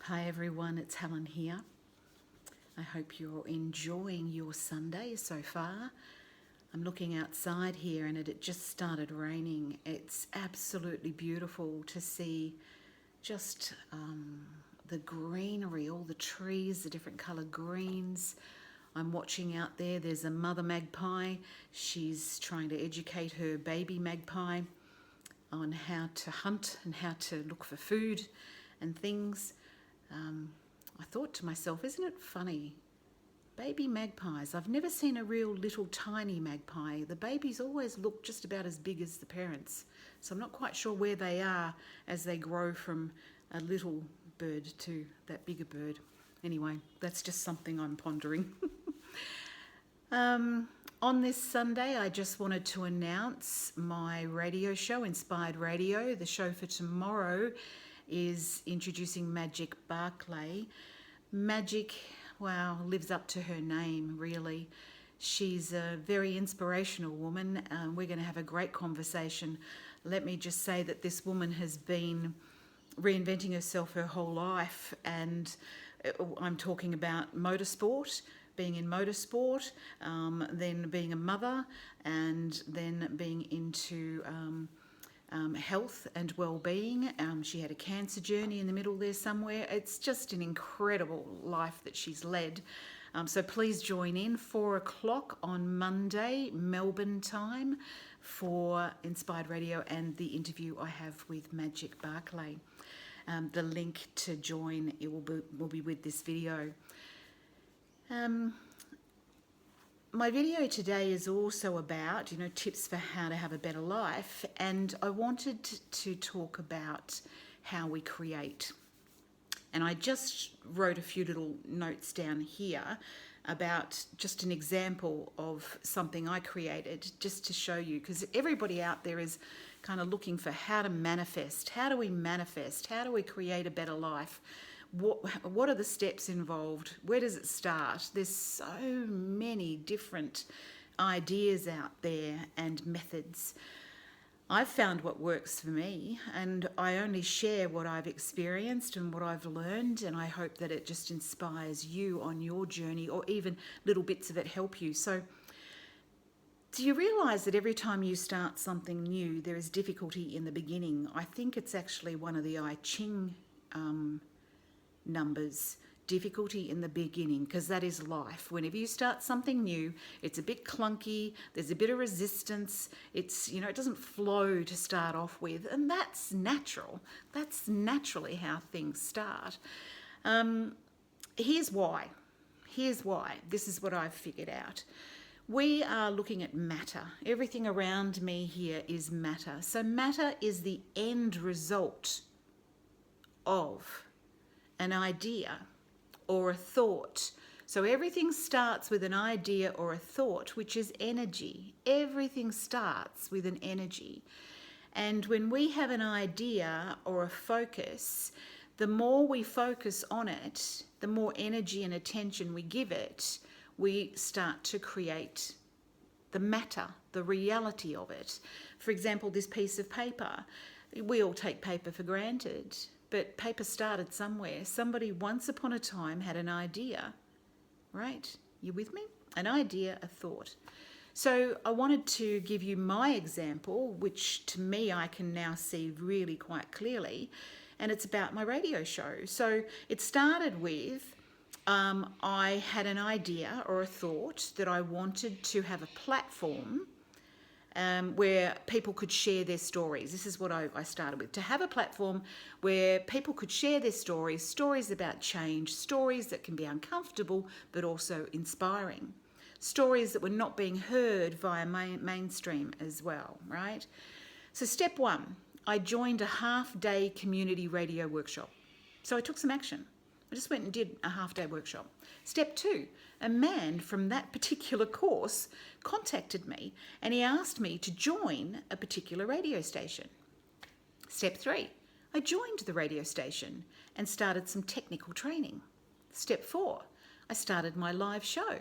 Hi everyone, it's Helen here. I hope you're enjoying your Sunday so far. I'm looking outside here and it just started raining. It's absolutely beautiful to see just the greenery, all the trees, the different coloured greens. I'm watching out there, there's a mother magpie. She's trying to educate her baby magpie on how to hunt and how to look for food and things. I thought to myself, isn't it funny? Baby magpies, I've never seen a real little tiny magpie. The babies always look just about as big as the parents. So I'm not quite sure where they are as they grow from a little bird to that bigger bird. Anyway, that's just something I'm pondering. On this Sunday, I just wanted to announce my radio show, Inspired Radio. The show for tomorrow is introducing Magic Barclay. Magic, wow, lives up to her name, really. She's a very inspirational woman. We're going to have a great conversation. Let me just say that this woman has been reinventing herself her whole life, and I'm talking about motorsport, being in motorsport, then being a mother, and then being into health and well-being. She had a cancer journey in the middle there somewhere. It's just an incredible life that she's led. So please join in 4:00 on Monday, Melbourne time, for Inspired Radio and the interview I have with Magic Barclay. The link to join will be with this video. My video today is also about, tips for how to have a better life, and I wanted to talk about how we create. And I just wrote a few little notes down here about just an example of something I created just to show you, because everybody out there is kind of looking for how to manifest. How do we manifest? How do we create a better life? What are the steps involved? Where does it start? There's so many different ideas out there and methods. I've found what works for me, and I only share what I've experienced and what I've learned, and I hope that it just inspires you on your journey, or even little bits of it help you. So do you realise that every time you start something new, there is difficulty in the beginning? I think it's actually one of the I Ching numbers, difficulty in the beginning, because that is life. Whenever you start something new, it's a bit clunky, there's a bit of resistance, it doesn't flow to start off with, and that's natural. That's naturally how things start. Here's why. This is what I've figured out. We are looking at matter. Everything around me here is matter. So matter is the end result of an idea or a thought. So everything starts with an idea or a thought, which is energy. Everything starts with an energy. And when we have an idea or a focus, the more we focus on it, the more energy and attention we give it, we start to create the matter, the reality of it. For example, this piece of paper. We all take paper for granted. But paper started somewhere. Somebody once upon a time had an idea, right? You with me? An idea, a thought. So I wanted to give you my example, which to me I can now see really quite clearly, and it's about my radio show. So it started with, I had an idea or a thought that I wanted to have a platform where people could share their stories. This is what I started with, to have a platform where people could share their stories about change, stories that can be uncomfortable but also inspiring, stories that were not being heard via mainstream as well, right? So step one, I joined a half-day community radio workshop. So I took some action. I just went and did a half-day workshop. Step two, a man from that particular course contacted me and he asked me to join a particular radio station. Step three, I joined the radio station and started some technical training. Step four, I started my live show,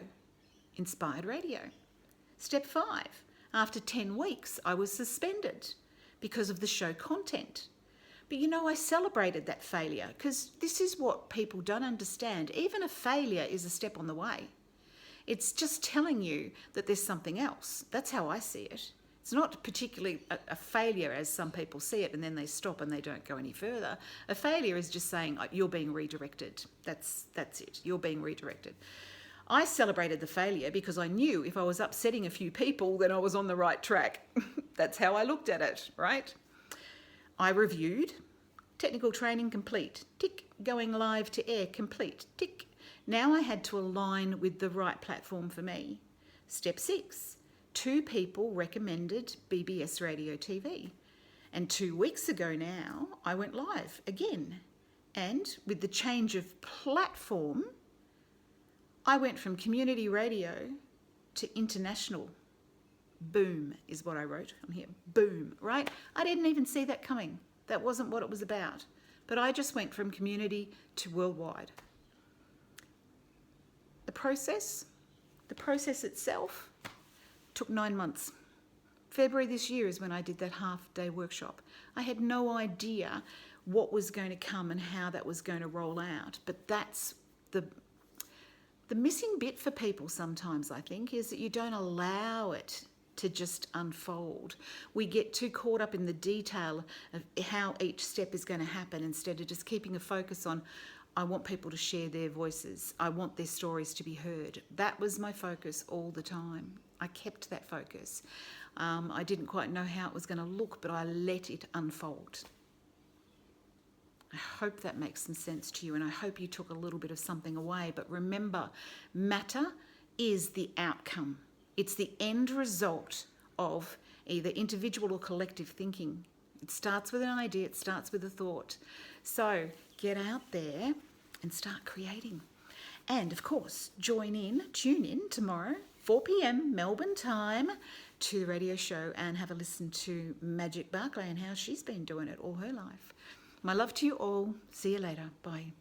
Inspired Radio. Step five, after 10 weeks, I was suspended because of the show content. But I celebrated that failure, because this is what people don't understand. Even a failure is a step on the way. It's just telling you that there's something else. That's how I see it. It's not particularly a failure as some people see it, and then they stop and they don't go any further. A failure is just saying, you're being redirected. That's it. You're being redirected. I celebrated the failure because I knew if I was upsetting a few people, then I was on the right track. That's how I looked at it, right? I reviewed. Technical training complete. Tick. Going live to air complete. Tick. Now I had to align with the right platform for me. Step 6. 2 people recommended BBS Radio TV. And 2 weeks ago now, I went live again. And with the change of platform, I went from community radio to international. Boom is what I wrote on here. Boom, right? I didn't even see that coming. That wasn't what it was about. But I just went from community to worldwide. The process itself took 9 months. February this year is when I did that half-day workshop. I had no idea what was going to come and how that was going to roll out. But that's the missing bit for people sometimes, I think, is that you don't allow it to just unfold. We get too caught up in the detail of how each step is going to happen instead of just keeping a focus on, I want people to share their voices. I want their stories to be heard. That was my focus all the time. I kept that focus. I didn't quite know how it was going to look, but I let it unfold. I hope that makes some sense to you, and I hope you took a little bit of something away. But remember, matter is the outcome. It's the end result of either individual or collective thinking. It starts with an idea, it starts with a thought. So get out there and start creating. And of course, tune in tomorrow, 4 p.m. Melbourne time, to the radio show and have a listen to Magic Barclay and how she's been doing it all her life. My love to you all. See you later. Bye.